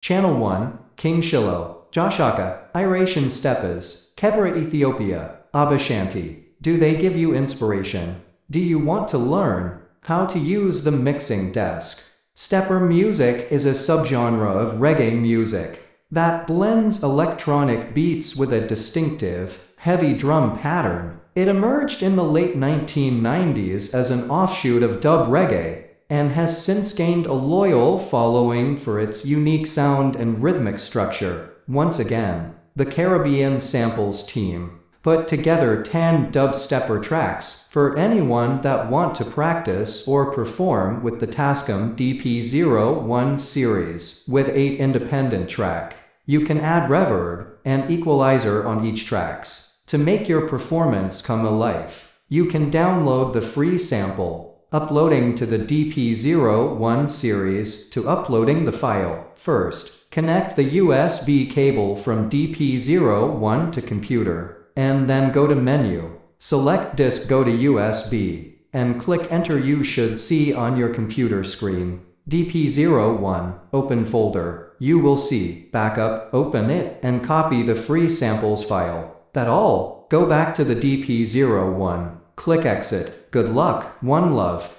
Channel 1, King Shiloh, Joshaka, Iration Stepas, Kebra Ethiopia, Abashanti. Do they give you inspiration? Do you want to learn how to use the mixing desk? Stepper music is a subgenre of reggae music that blends electronic beats with a distinctive, heavy drum pattern. It emerged in the late 1990s as an offshoot of dub reggae, and has since gained a loyal following for its unique sound and rhythmic structure. Once again, the Caribbean Samples team put together 10 dub-stepper tracks for anyone that want to practice or perform with the Tascam DP-01 series, with 8 independent tracks. You can add reverb and equalizer on each tracks to make your performance come alive. You can download the free sample, uploading to the DP-01 series to uploading the file. First, connect the USB cable from DP-01 to computer, and then go to menu, select disk, go to USB, and click enter. You should see on your computer screen DP-01, open folder. You will see backup, open it, and copy the free samples file. That all. Go back to the DP-01, click exit. Good luck, one love.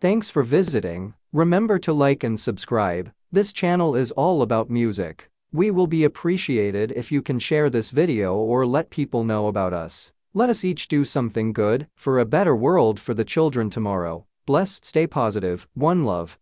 Thanks for visiting. Remember to like and subscribe. This channel is all about music. We will be appreciated if you can share this video or let people know about us. Let us each do something good for a better world for the children tomorrow. Bless, stay positive, one love.